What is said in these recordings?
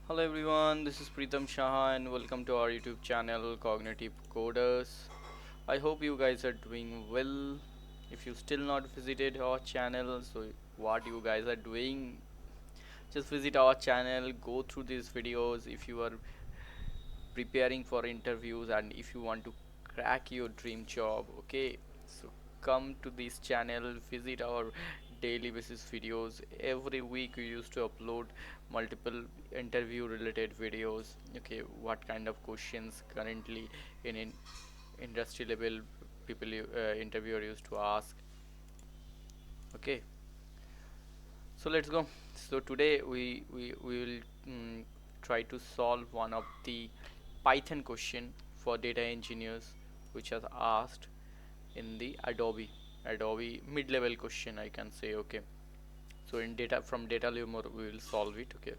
Hello everyone, this is Pritam Shah and welcome to our YouTube channel CognitiveCoders. I hope you guys are doing well. If you still not visited our channel, so what you guys are doing, just visit our channel, go through these videos if you are preparing for interviews and if you want to crack your dream job. Okay, so come to this channel, visit our daily basis videos. Every week we used to upload multiple interview related videos. Okay, what kind of questions currently in industry level people interviewer used to ask. Okay, so let's go. So today we will try to solve one of the Python question for data engineers which was asked in the Adobe mid-level question, I can say. Okay, so in data from Datalemur we will solve it. Okay,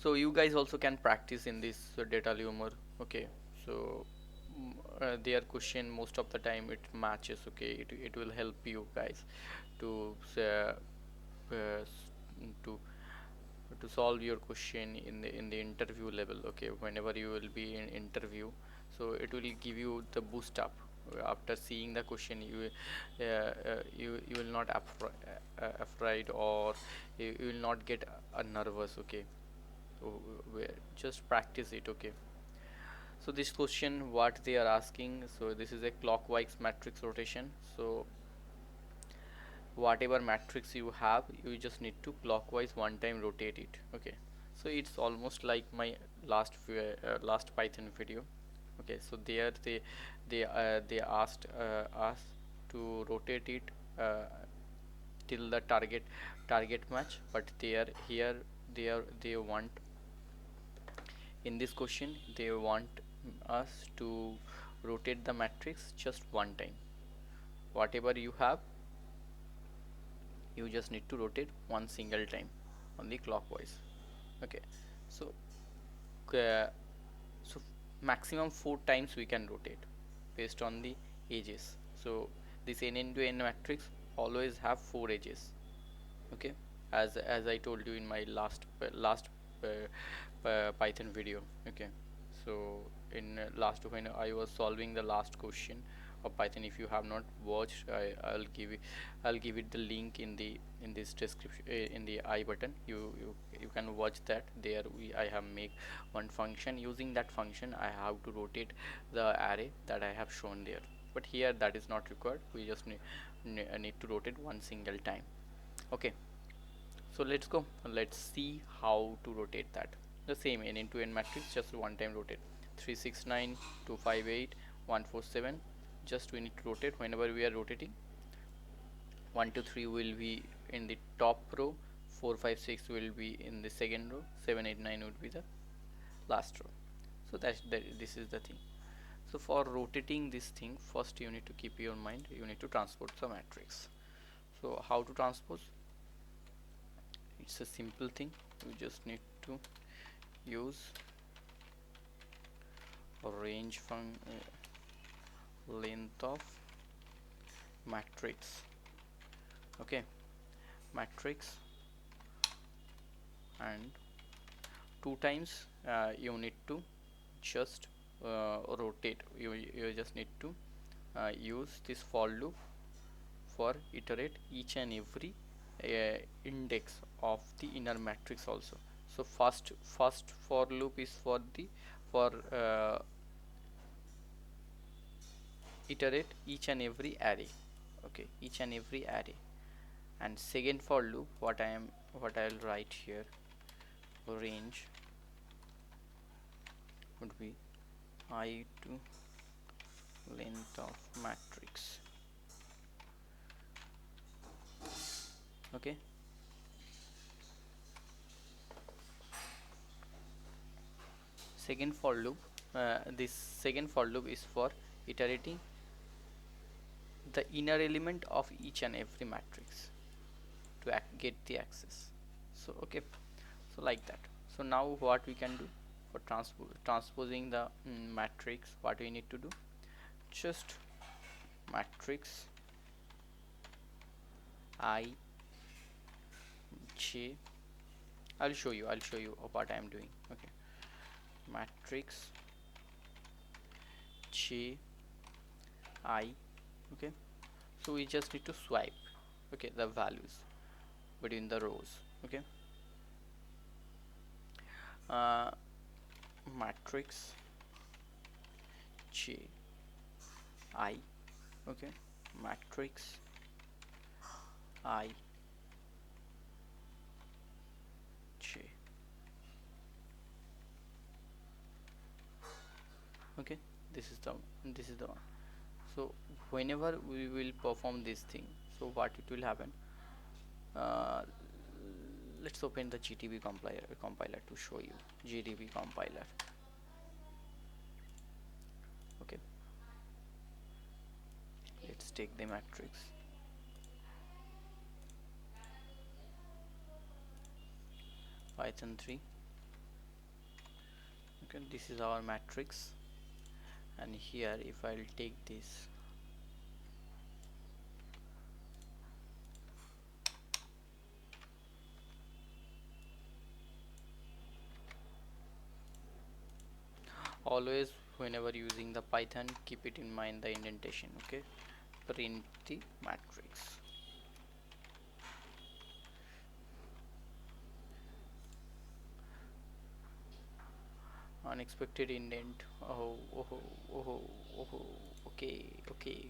so you guys also can practice in this Datalemur. Okay, so their question most of the time it matches. Okay, it will help you guys to to solve your question in the interview level. Okay, whenever you will be in interview, so it will give you the boost up. After seeing the question, you will not afraid, or you will not get nervous. Okay, so just practice it. Okay, so this question what they are asking, so this is a clockwise matrix rotation. So whatever matrix you have, you just need to clockwise one time rotate it. Okay, so it's almost like my last Python video. Okay, so there they asked us to rotate it uh, till the target match, but they are here, they want, in this question they want us to rotate the matrix just one time. Whatever you have, you just need to rotate one single time on the clockwise. Okay, so uh, so maximum 4 times we can rotate based on the edges. So this n to n matrix always have 4 edges. Okay, as I told you in my last Python video. Okay, so in last, when I was solving the last question of Python, if you have not watched, I'll give it the link in the in this description, in the I button. You can watch that. There I have make one function. Using that function I have to rotate the array that I have shown there, but here that is not required. We just need to rotate one single time. Okay, so let's go, let's see how to rotate that. The same n into n matrix, just one time rotate. 369, 258, 147, just we need to rotate. Whenever we are rotating, 1 to 3 will be in the top row, 4 5 6 will be in the second row, 7 8 9 would be the last row. So this is the thing. So for rotating this thing, first you need to keep your mind, you need to transpose the matrix. So how to transpose? It's a simple thing. You just need to use range from length of matrix. Okay, matrix, and 2 times you need to just rotate. You just need to use this for loop for iterate each and every index of the inner matrix also. So first for loop is for the for iterate each and every array. Okay, each and every array. And second for loop, what I'll write here, range would be I to length of matrix. Okay, second for loop, this second for loop is for iterating the inner element of each and every matrix to get the access. So okay, so like that. So now what we can do for transposing the matrix, what we need to do, just matrix I j I'll show you what I am doing. Okay, matrix J I. Okay, so we just need to swipe, okay, the values between the rows. Okay, uh, matrix J I. Okay, matrix I J. Okay, this is the one. So whenever we will perform this thing, so what it will happen, uh, let's open the GTB compiler to show you. GDB compiler. Okay, let's take the matrix. Python 3. Okay, this is our matrix, and here if I'll take this, always whenever using the Python, keep it in mind the indentation. Okay, print the matrix. Unexpected indent. Oh, oh, oh, oh, oh. Okay, okay,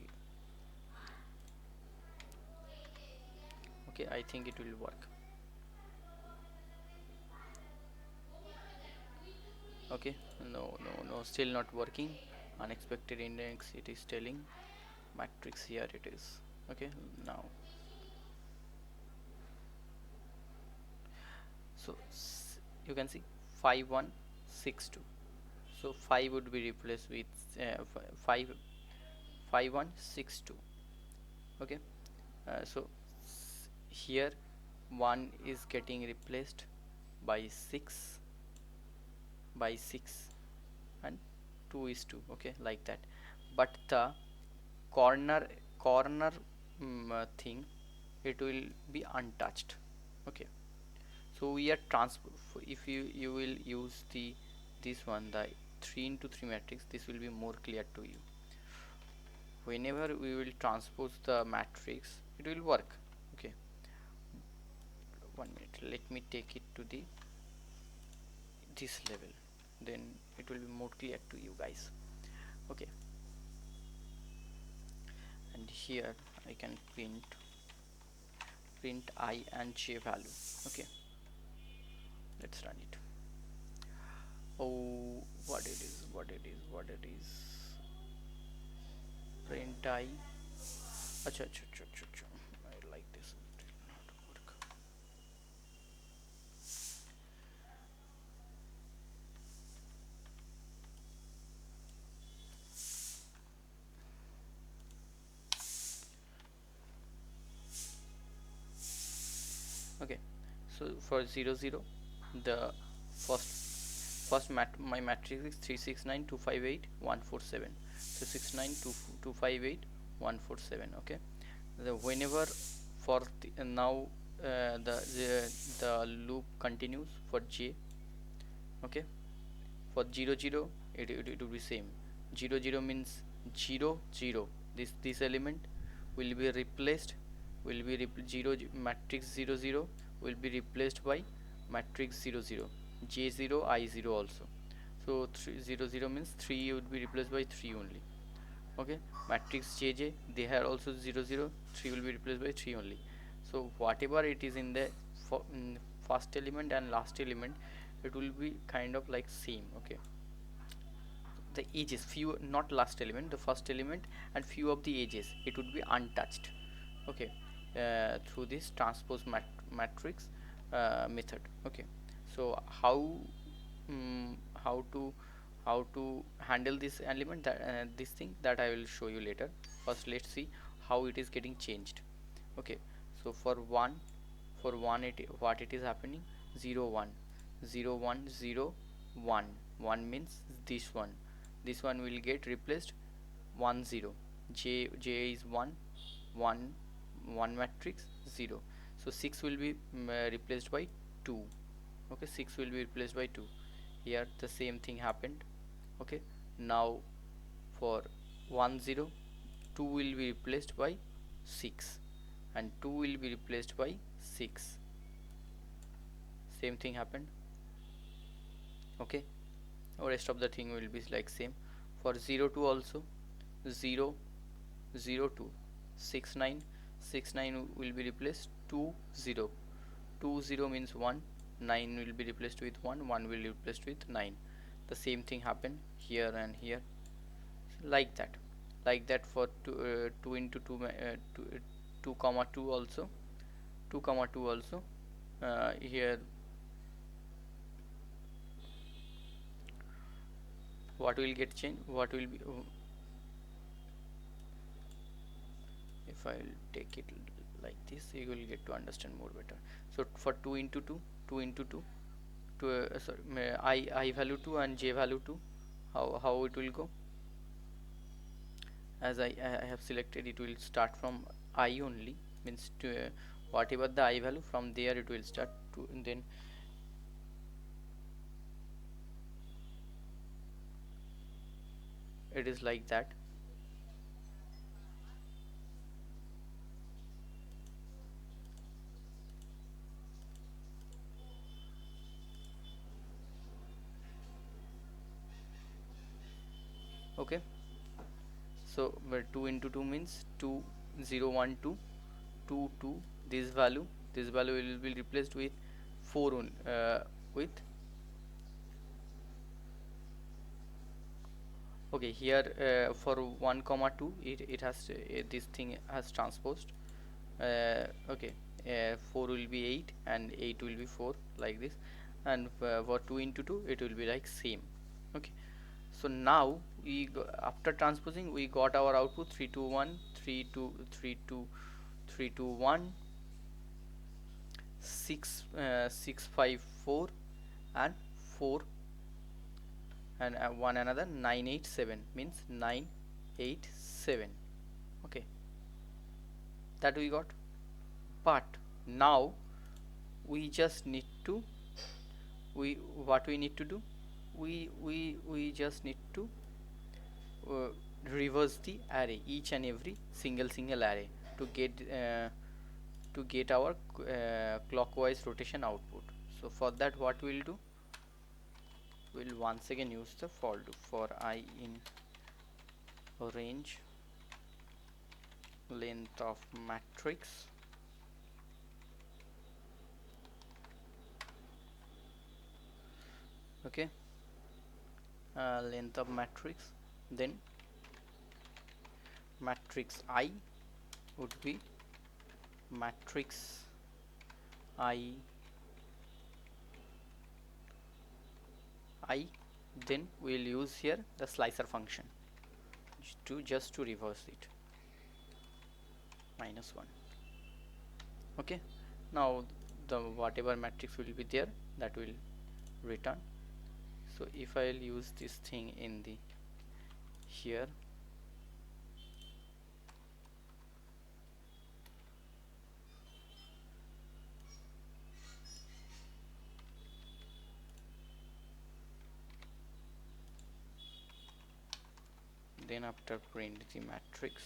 okay, I think it will work. Okay, no, no, no, still not working. Unexpected index, it is telling. Matrix, here it is. Okay, now, so you can see 5162. So 5 would be replaced with 5 5162. Okay, so here 1 is getting replaced by 6 by 6, and 2 is 2. Okay, like that. But the corner corner thing, it will be untouched. Okay, so we are transfer, if you will use the this one, the 3 into 3 matrix, this will be more clear to you. Whenever we will transpose the matrix, it will work. Okay, 1 minute, let me take it to the this level, then it will be more clear to you guys. Okay, and here I can print I and J value. Okay, let's run it. Oh, what it is, print I. Acha, acha, acha, acha, acha. I like this, it will not work. Okay, so for 0 0, the first my matrix is 369258147. So 692258147. Okay, the whenever for the, now the loop continues for J. Okay, for 0 0, it will be same. 0 0 means 0 0, this element will be replaced, 0 matrix 0 0 will be replaced by matrix 0 0, J 0 I 0 also. So 0 0 means 3 would be replaced by 3 only. Okay, matrix JJ, they are also 0 0, 3 will be replaced by 3 only. So whatever it is in the first element and last element, it will be kind of like same. Okay, the edges, few, not last element, the first element and few of the edges, it would be untouched. Okay, through this transpose matrix method. Okay, so mm, how to how to handle this element, that this thing, that I will show you later. First let's see how it is getting changed. Okay, so for one it, what it is happening, 0 1 0 1 0 1 1 means this one will get replaced 1 0. J is 1 1 1 matrix 0. So 6 will be replaced by 2. Okay, 6 will be replaced by 2. Here the same thing happened. Okay, now for 1 0, 2 will be replaced by 6 and 2 will be replaced by 6. Same thing happened. Okay, the rest of the thing will be like same. For 0 2 also, 0 0 2, 6 9, 6 9 will be replaced 2 0. 2 0 means 1, 9 will be replaced with 1, 1 will be replaced with 9. The same thing happened here and here, like that. Like that for 2 into 2, 2, 2 comma 2 also, 2 comma 2 also. Here what will get changed, what will be, if I will take it like this, you will get to understand more better. So for 2 into 2, 2 into 2, to sorry, I value 2 and j value 2, how it will go? As I have selected, it will start from I only, means to whatever the I value, from there it will start to, and then it is like that. Okay, so where 2 into 2 means 2 0 1 2, 2 2, this value will be replaced with 4 on, with, okay, here for 1 comma 2, it has this thing has transposed. Okay, 4 will be 8 and 8 will be 4, like this. And for 2 into 2 it will be like same. Okay, so now after transposing we got our output 3 2 1 3 2 3 2 3 2 1 6 6 5 4 and 4 and one another 987, means 987. Okay, that we got. But now we just need to, we what we need to do, we just need to uh, reverse the array, each and every single array, to get our clockwise rotation output. So for that what we'll do, we'll once again use the for loop. For I in range length of matrix, okay, length of matrix, then matrix I would be matrix I I, then we'll use here the slicer function to just to reverse it, -1. Okay, now the whatever matrix will be there, that will return. So if I'll use this thing in the here, then after print the matrix,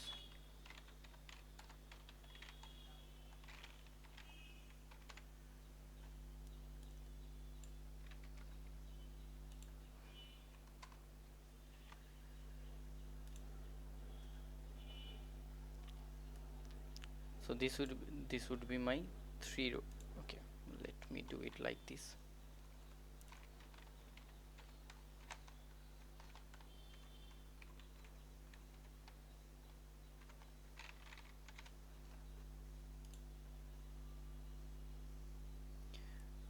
so this would be my 3 row. Okay, let me do it like this.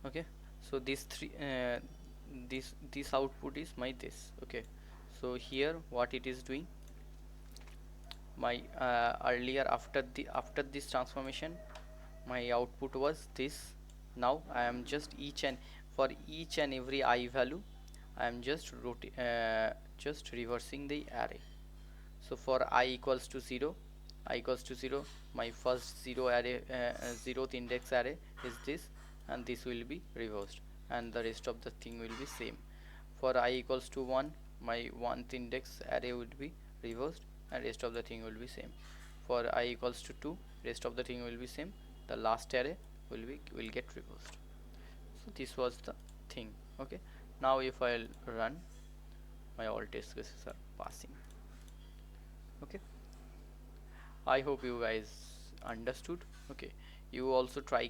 Okay, so this three this output is my this. Okay, so here what it is doing, my earlier after this transformation my output was this. Now I am just for each and every I value I am just reversing the array. So for I equals to 0, my first 0 array, 0th index array is this, and this will be reversed. and the rest of the thing will be same. For I equals to 1, my 1th index array would be reversed and rest of the thing will be same. For I equals to 2, rest of the thing will be same, the last array will get reversed. So this was the thing. Okay, now if I'll run, my all test cases are passing. Okay, I hope you guys understood. Okay, you also try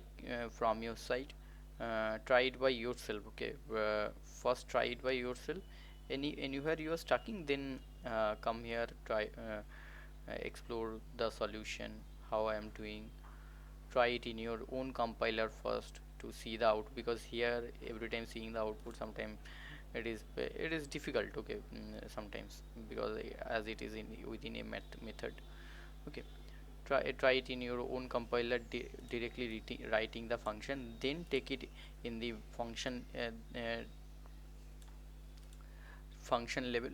from your side, try it by yourself. Okay, first try it by yourself. Anywhere you are stucking, then come here, try explore the solution, how I am doing. Try it in your own compiler first to see the output, because here every time seeing the output sometimes it is difficult. Okay, sometimes, because as it is in within a method. Okay, try it in your own compiler, directly writing the function, then take it in the function level.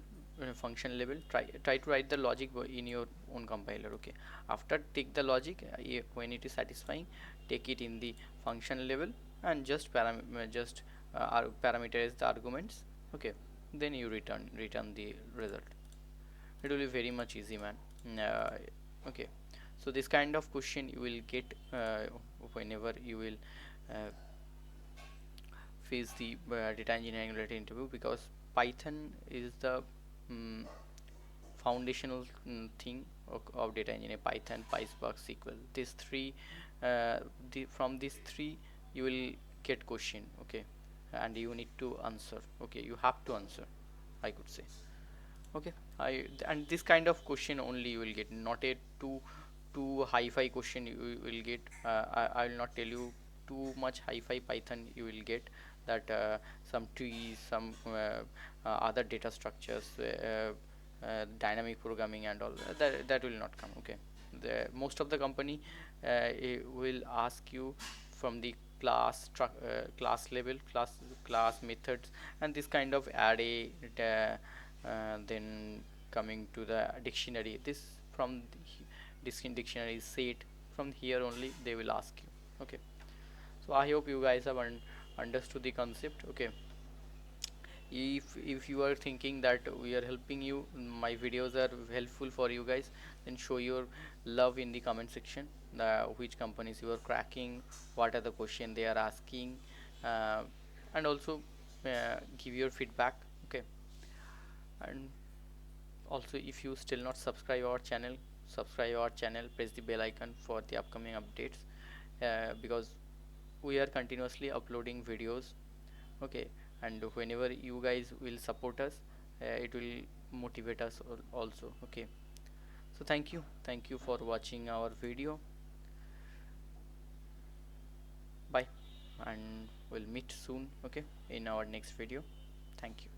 Try to write the logic in your own compiler. Okay, after take the logic, when it is satisfying, take it in the function level and just parameterize the arguments. Okay, then you return the result. It will be very much easy, man. Okay, so this kind of question you will get whenever you will uh, face the data engineering related interview, because Python is the mm foundational thing of data engineering. Python, PySpark, SQL, these three, from these three you will get question. Okay, and you need to answer. Okay, you have to answer, I could say. Okay, and this kind of question only you will get, not a too hi-fi question you will get. I will not tell you too much hi-fi Python you will get, that some trees, some other data structures, dynamic programming and all that will not come. Okay, most of the company will ask you from the class level, class methods, and this kind of array, then coming to the dictionary, this from this dictionary set, from here only they will ask you. Okay, so I hope you guys have understood the concept. Okay, if you are thinking that we are helping you, my videos are helpful for you guys, then show your love in the comment section, which companies you are cracking, what are the question they are asking, uh, and also give your feedback. Okay, and also if you still not subscribe our channel, press the bell icon for the upcoming updates, because we are continuously uploading videos. Okay, and whenever you guys will support us, it will motivate us also. Okay, so thank you for watching our video. Bye, and we'll meet soon. Okay, in our next video. Thank you.